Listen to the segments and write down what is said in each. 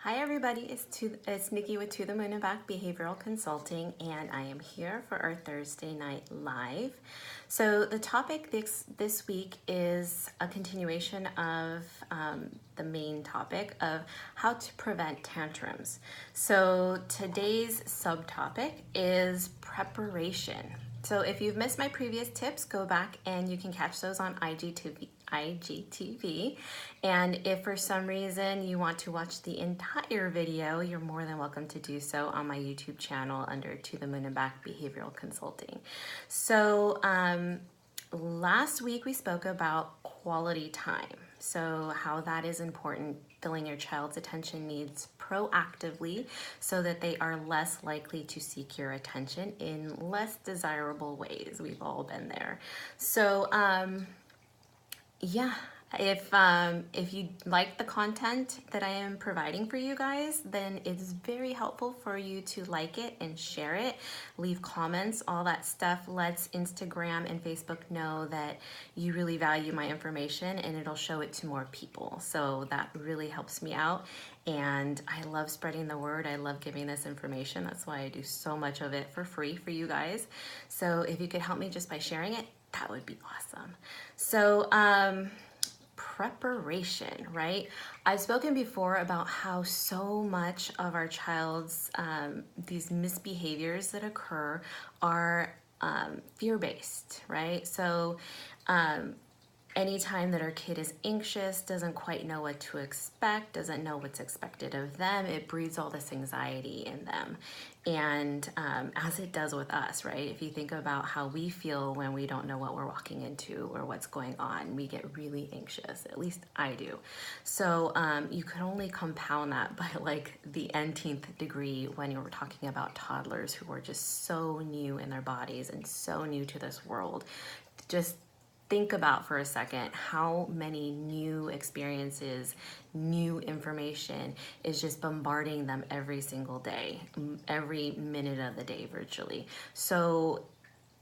Hi everybody, it's Nikki with To the Moon and Back Behavioral Consulting, and I am here for our Thursday night live. So the topic this week is a continuation of the main topic of how to prevent tantrums. So today's subtopic is preparation. So if you've missed my previous tips, go back and you can catch those on IGTV. And if for some reason you want to watch the entire video, you're more than welcome to do so on my YouTube channel under To the Moon and Back Behavioral Consulting. So last week we spoke about quality time. So how that is important, filling your child's attention needs proactively so that they are less likely to seek your attention in less desirable ways. We've all been there. So yeah, if you like the content that I am providing for you guys, then it's very helpful for you to like it and share it, leave comments, all that stuff. Lets Instagram and Facebook know that you really value my information, and it'll show it to more people. So that really helps me out, and I love spreading the word. I love giving this information. That's why I do so much of it for free for you guys. So if you could help me just by sharing it, that would be awesome. So preparation, right? I've spoken before about how so much of our child's these misbehaviors that occur are fear-based, right? So anytime that our kid is anxious, doesn't quite know what to expect, doesn't know what's expected of them, it breeds all this anxiety in them. And as it does with us, right? If you think about how we feel when we don't know what we're walking into or what's going on, we get really anxious. At least I do. So you can only compound that by like the nth degree when you're talking about toddlers who are just so new in their bodies and so new to this world. Just think about for a second how many new experiences, new information is just bombarding them every single day, every minute of the day virtually. So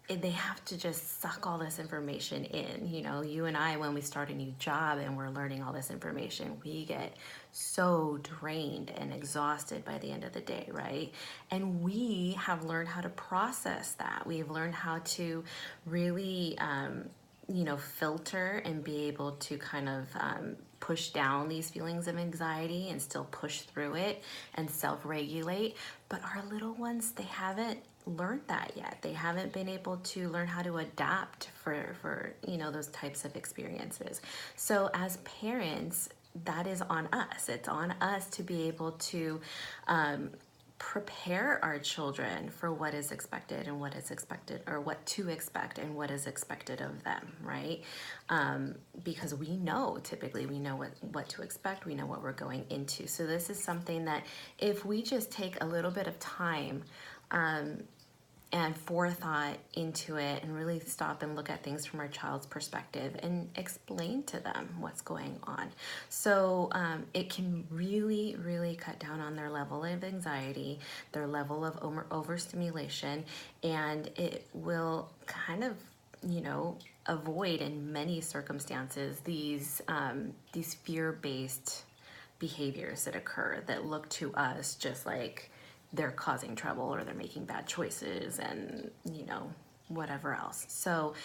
they have to just suck all this information in. You know, you and I, when we start a new job and we're learning all this information, we get so drained and exhausted by the end of the day, right? And we have learned how to process that. We've learned how to really filter and be able to kind of push down these feelings of anxiety and still push through it and self-regulate. But our little ones, they haven't learned that yet. They haven't been able to learn how to adapt for those types of experiences. So as parents, that is on us. It's on us to be able to prepare our children for what is expected and what is expected, or what to expect and what is expected of them, right? Because we know, typically we know what to expect, we know what we're going into. So this is something that if we just take a little bit of time and forethought into it and really stop and look at things from our child's perspective and explain to them what's going on. So it can really, really cut down on their level of anxiety, their level of overstimulation, and it will kind of, avoid in many circumstances these fear-based behaviors that occur that look to us just like they're causing trouble or they're making bad choices and whatever else. So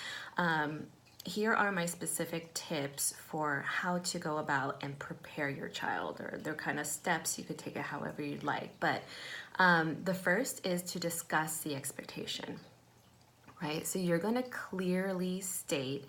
here are my specific tips for how to go about and prepare your child, or they're kind of steps. You could take it however you'd like, but the first is to discuss the expectation, right? So you're going to clearly state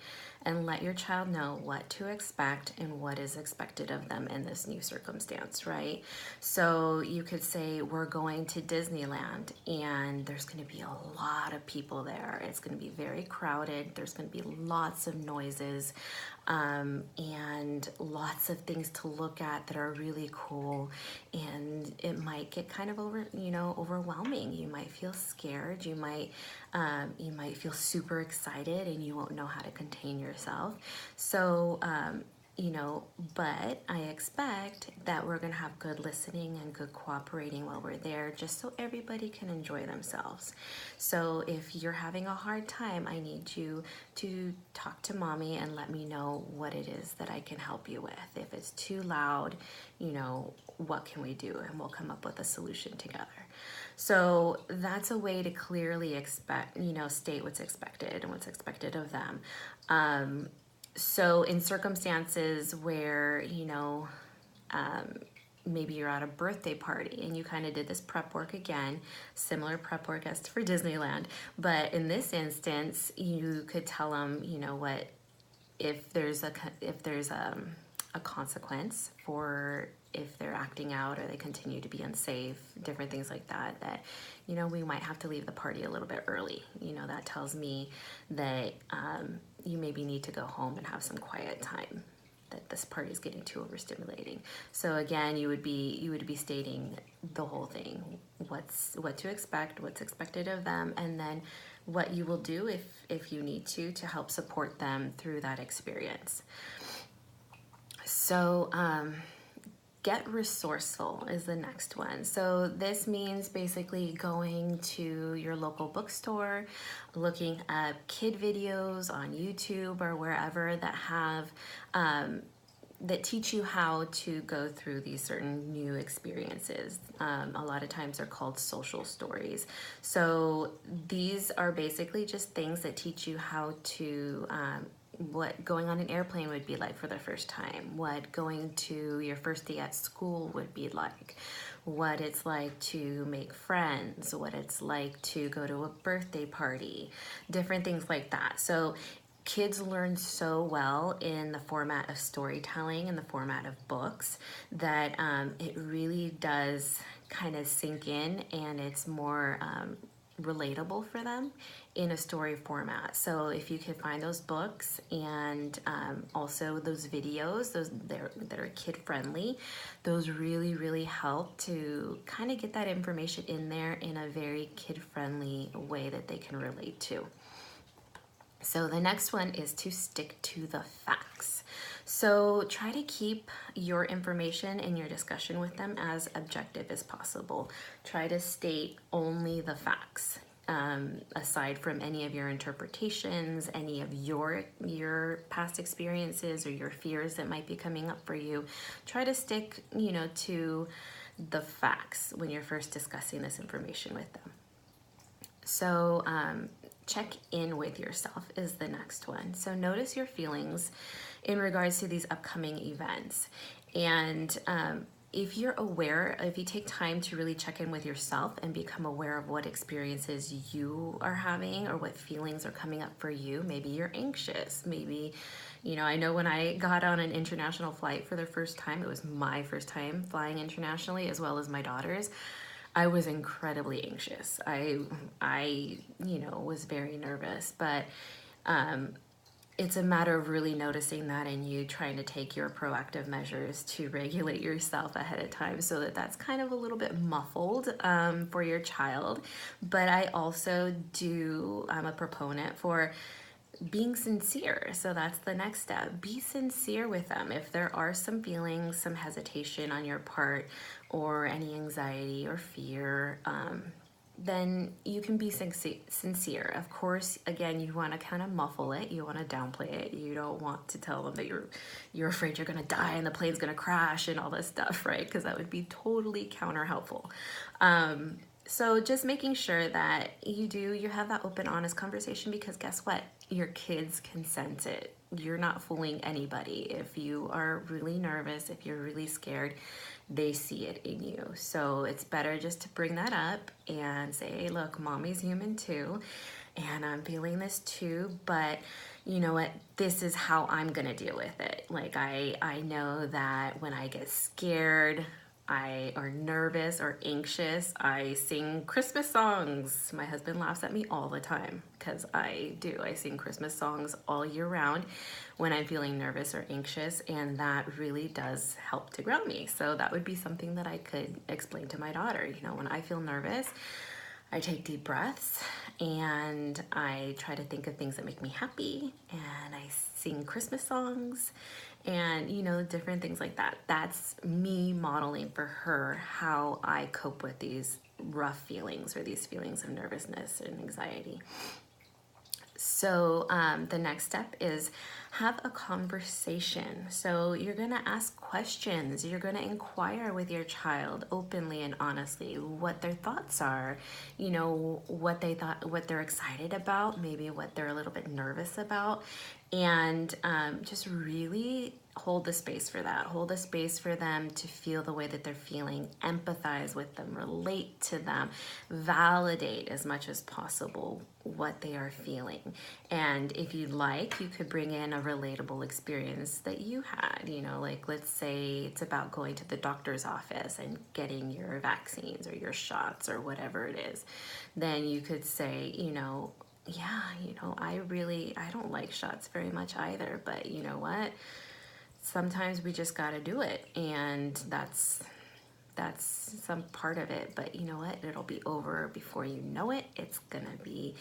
and let your child know what to expect and what is expected of them in this new circumstance, right? So you could say, we're going to Disneyland and there's going to be a lot of people there. It's going to be very crowded. There's going to be lots of noises and lots of things to look at that are really cool. And it might get kind of overwhelming. You might feel scared. You might feel super excited and you won't know how to contain yourself. So but I expect that we're going to have good listening and good cooperating while we're there, just so everybody can enjoy themselves. So if you're having a hard time, I need you to talk to mommy and let me know what it is that I can help you with. If it's too loud, what can we do? And we'll come up with a solution together. So that's a way to clearly state what's expected and what's expected of them. So in circumstances where, maybe you're at a birthday party and you kind of did this prep work again, similar prep work as for Disneyland. But in this instance, you could tell them, what, if there's a consequence for if they're acting out or they continue to be unsafe, different things like that, we might have to leave the party a little bit early. That tells me that you maybe need to go home and have some quiet time, that this party is getting too overstimulating. So again, you would be stating the whole thing, what to expect, what's expected of them, and then what you will do if you need to help support them through that experience. So get resourceful is the next one. So this means basically going to your local bookstore, looking up kid videos on YouTube or wherever that have that teach you how to go through these certain new experiences. A lot of times they're called social stories. So these are basically just things that teach you how to what going on an airplane would be like for the first time, what going to your first day at school would be like, what it's like to make friends, what it's like to go to a birthday party, different things like that. So kids learn so well in the format of storytelling, in the format of books, that it really does kind of sink in, and it's more relatable for them in a story format. So if you could find those books and also those videos, that are kid friendly, those really help to kind of get that information in there in a very kid friendly way that they can relate to. So the next one is to stick to the facts. So try to keep your information in your discussion with them as objective as possible. Try to state only the facts. Aside from any of your interpretations, any of your past experiences or your fears that might be coming up for you, try to stick, to the facts when you're first discussing this information with them. So check in with yourself is the next one. So notice your feelings in regards to these upcoming events. And if you take time to really check in with yourself and become aware of what experiences you are having or what feelings are coming up for you, maybe you're anxious, maybe, I know when I got on an international flight for the first time, it was my first time flying internationally as well as my daughter's, I was incredibly anxious. I was very nervous, but it's a matter of really noticing that and you trying to take your proactive measures to regulate yourself ahead of time so that that's kind of a little bit muffled for your child. But I also I'm a proponent for being sincere. So that's the next step. Be sincere with them. If there are some feelings, some hesitation on your part, or any anxiety or fear, then you can be sincere. Of course, again, you want to kind of muffle it. You want to downplay it. You don't want to tell them that you're afraid you're going to die and the plane's going to crash and all this stuff, right? Because that would be totally counter-helpful. So just making sure that you have that open, honest conversation, because guess what? Your kids can sense it. You're not fooling anybody. If you are really nervous, if you're really scared, they see it in you. So it's better just to bring that up and say, hey, look, mommy's human too, and I'm feeling this too, but you know what? This is how I'm gonna deal with it. Like I know that when I get scared, or nervous or anxious, I sing Christmas songs. My husband laughs at me all the time because I do. I sing Christmas songs all year round when I'm feeling nervous or anxious, and that really does help to ground me. So that would be something that I could explain to my daughter. When I feel nervous, I take deep breaths and I try to think of things that make me happy, and I sing Christmas songs and, you know, different things like that. That's me modeling for her how I cope with these rough feelings or these feelings of nervousness and anxiety. So the next step is have a conversation. So you're going to ask questions. You're going to inquire with your child openly and honestly what their thoughts are, you know, what they thought, what they're excited about, maybe what they're a little bit nervous about, and just really hold the space for that. Hold the space for them to feel the way that they're feeling, empathize with them, relate to them, validate as much as possible what they are feeling. And if you'd like, you could bring in a relatable experience that you had, you know, like let's say it's about going to the doctor's office and getting your vaccines or your shots or whatever it is. Then you could say, you know, yeah, you know, I don't like shots very much either, but you know what? Sometimes we just got to do it, and that's some part of it. But you know what? It'll be over before you know it. It's gonna be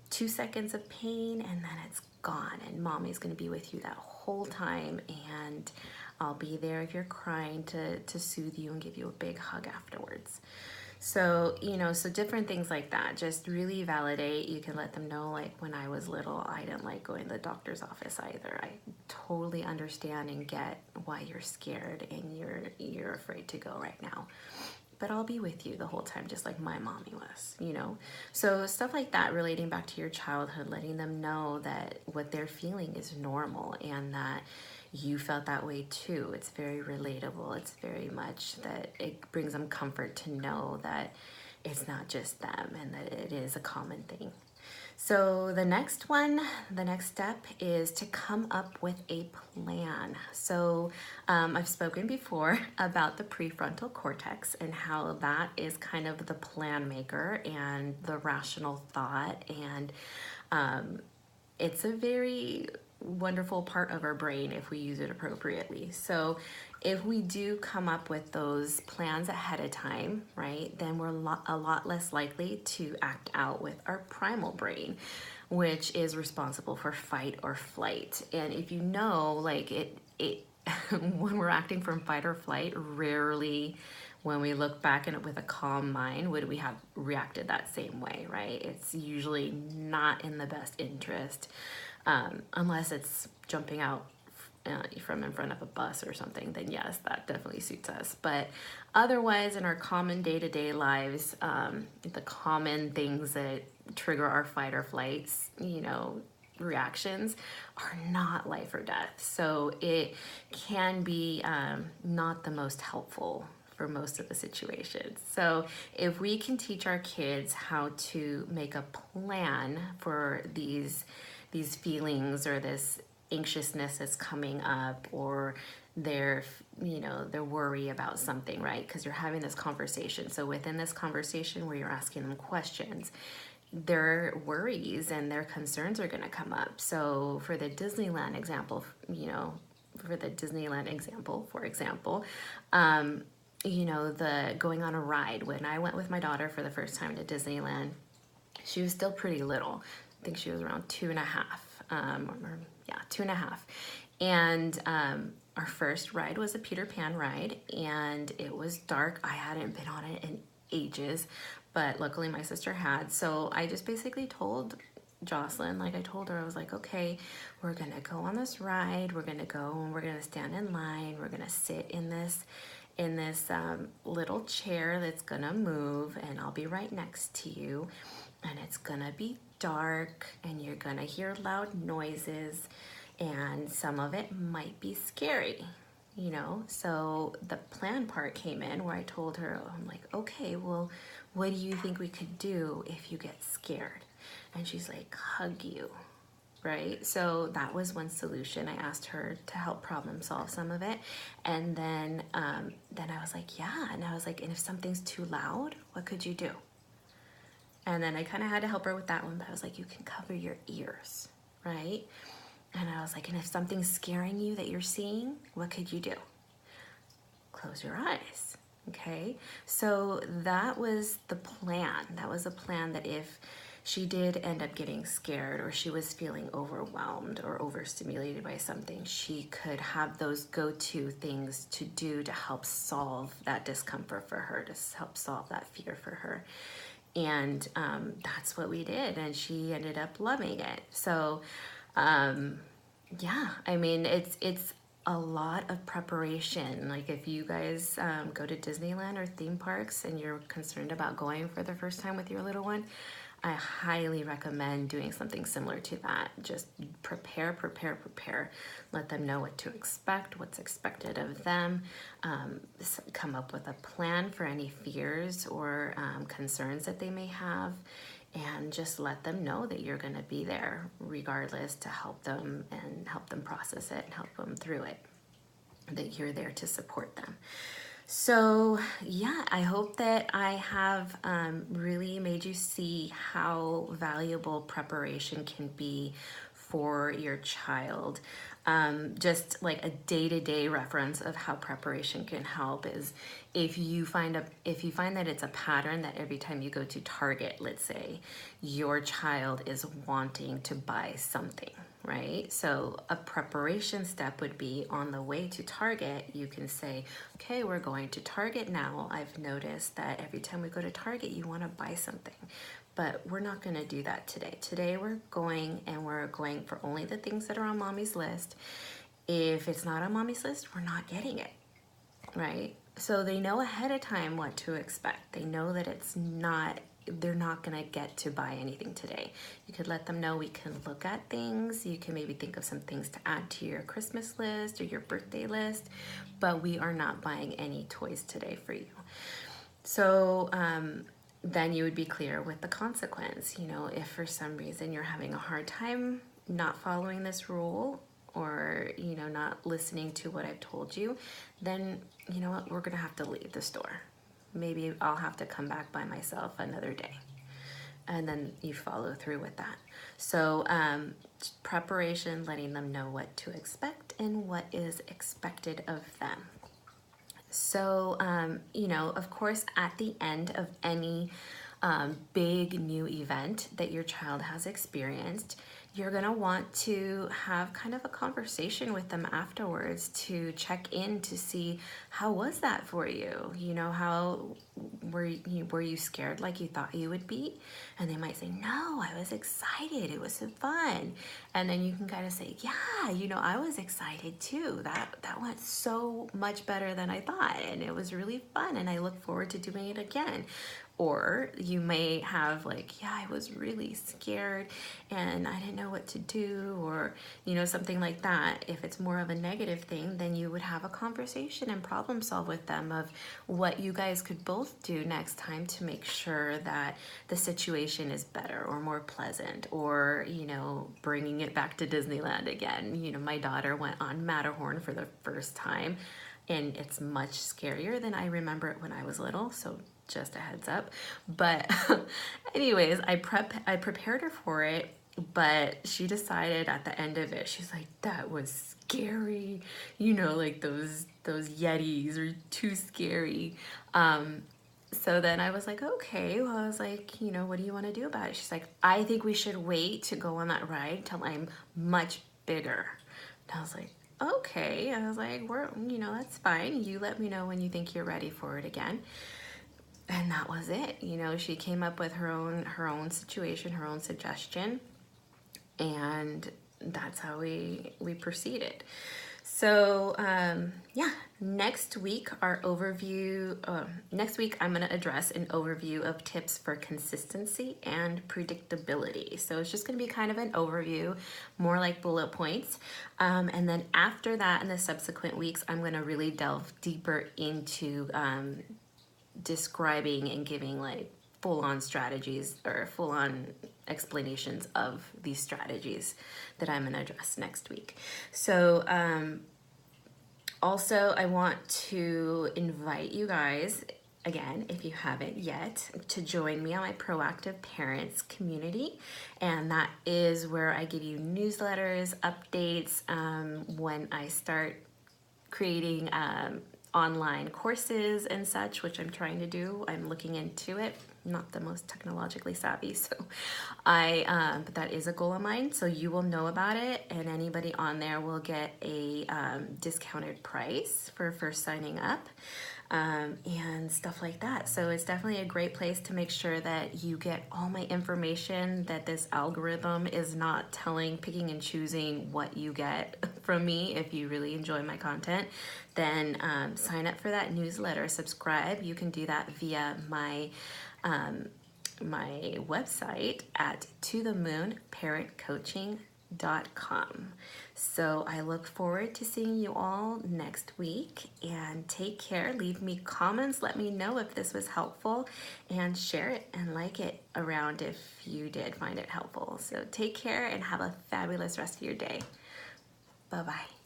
2 seconds of pain, and then it's gone. And mommy's gonna be with you that whole time, and I'll be there if you're crying to soothe you and give you a big hug afterwards. So, you know, so different things like that. Just really validate. You can let them know, like, when I was little, I didn't like going to the doctor's office either. I totally understand and get why you're scared and you're afraid to go right now. But I'll be with you the whole time, just like my mommy was, you know? So stuff like that, relating back to your childhood, letting them know that what they're feeling is normal and that you felt that way too. It's very relatable. It's very much that it brings them comfort to know that it's not just them and that it is a common thing. So the next step is to come up with a plan. So I've spoken before about the prefrontal cortex and how that is kind of the plan maker and the rational thought. And it's a very wonderful part of our brain if we use it appropriately. So if we do come up with those plans ahead of time, right, then we're a lot less likely to act out with our primal brain, which is responsible for fight or flight. And if you know, like it when we're acting from fight or flight, rarely when we look back in it with a calm mind would we have reacted that same way, right? It's usually not in the best interest, unless it's jumping out from in front of a bus or something, then yes, that definitely suits us. But otherwise, in our common day-to-day lives, the common things that trigger our fight or flights, you know, reactions are not life or death. So it can be not the most helpful for most of the situations. So if we can teach our kids how to make a plan for these feelings or this anxiousness that's coming up, or their worry about something, right? Because you're having this conversation. So within this conversation where you're asking them questions, their worries and their concerns are going to come up. So for the Disneyland example, for example, the going on a ride. When I went with my daughter for the first time to Disneyland, she was still pretty little. I think she was around 2.5, 2.5. And our first ride was a Peter Pan ride, and it was dark. I hadn't been on it in ages, but luckily my sister had. So I just basically told Jocelyn, like I told her, I was like, okay, we're gonna go on this ride. We're gonna go and we're gonna stand in line. We're gonna sit in this little chair that's gonna move, and I'll be right next to you, and it's gonna be dark, and you're gonna hear loud noises, and some of it might be scary, you know? So the plan part came in where I told her, I'm like, okay, well, what do you think we could do if you get scared? And she's like, hug you, right? So that was one solution. I asked her to help problem solve some of it. And then I was like, yeah. And I was like, and if something's too loud, what could you do? And then I kind of had to help her with that one, but I was like, you can cover your ears, right? And I was like, and if something's scaring you that you're seeing, what could you do? Close your eyes. Okay, so that was the plan. That was a plan that if she did end up getting scared or she was feeling overwhelmed or overstimulated by something, she could have those go-to things to do to help solve that discomfort for her, to help solve that fear for her. And that's what we did, and she ended up loving it. So yeah, I mean, it's a lot of preparation. Like if you guys go to Disneyland or theme parks and you're concerned about going for the first time with your little one, I highly recommend doing something similar to that. Just prepare, prepare, prepare. Let them know what to expect, what's expected of them. Come up with a plan for any fears or concerns that they may have, and just let them know that you're going to be there regardless to help them and help them process it and help them through it, that you're there to support them. So yeah, I hope that I have really made you see how valuable preparation can be for your child. Just like a day-to-day reference of how preparation can help is if you find that it's a pattern that every time you go to Target, let's say, your child is wanting to buy something, right? So a preparation step would be on the way to Target, you can say, okay, we're going to Target now. I've noticed that every time we go to Target, you want to buy something, but we're not going to do that today. Today we're going for only the things that are on mommy's list. If it's not on mommy's list, we're not getting it, right? So they know ahead of time what to expect. They know that they're not gonna get to buy anything today. You could let them know we can look at things. You can maybe think of some things to add to your Christmas list or your birthday list, but we are not buying any toys today for you. So then you would be clear with the consequence. You know, if for some reason you're having a hard time not following this rule, or not listening to what I've told you, then you know what, we're gonna have to leave the store. Maybe I'll have to come back by myself another day, and then you follow through with that. So preparation, letting them know what to expect and what is expected of them. So of course, at the end of any big new event that your child has experienced, you're gonna want to have kind of a conversation with them afterwards to check in to see, how was that for you? How were you scared like you thought you would be? And they might say, no, I was excited, it was so fun. And then you can kind of say, yeah, I was excited too. That went so much better than I thought, and it was really fun, and I look forward to doing it again. Or you may have like, yeah, I was really scared and I didn't know what to do, or something like that. If it's more of a negative thing, then you would have a conversation and problem solve with them of what you guys could both do next time to make sure that the situation is better or more pleasant, or bringing it back to Disneyland again. My daughter went on Matterhorn for the first time, and it's much scarier than I remember it when I was little, so just a heads up. But anyways, I prepared her for it, but she decided at the end of it, she's like, that was scary, like those Yetis are too scary. So then I was like, okay, well, I was like, what do you want to do about it? She's like, I think we should wait to go on that ride till I'm much bigger. And I was like, okay. I was like, that's fine. You let me know when you think you're ready for it again. And that was it. She came up with her own situation, her own suggestion, and that's how we proceeded. So yeah, next week next week I'm going to address an overview of tips for consistency and predictability. So it's just going to be kind of an overview, more like bullet points. And then after that, in the subsequent weeks, I'm going to really delve deeper into describing and giving like full-on strategies or full-on explanations of these strategies that I'm going to address next week. So also I want to invite you guys, again, if you haven't yet, to join me on my Proactive Parents community. And that is where I give you newsletters, updates, when I start creating online courses and such, which I'm trying to do. I'm looking into it. I'm not the most technologically savvy, so but that is a goal of mine. So you will know about it, and anybody on there will get a discounted price for first signing up. And stuff like that. So it's definitely a great place to make sure that you get all my information, that this algorithm is not picking and choosing what you get from me. If you really enjoy my content, then sign up for that newsletter, subscribe. You can do that via my website at tothemoonparentcoaching.com. So I look forward to seeing you all next week, and take care. Leave me comments. Let me know if this was helpful, and share it and like it around if you did find it helpful. So take care and have a fabulous rest of your day. Bye-bye.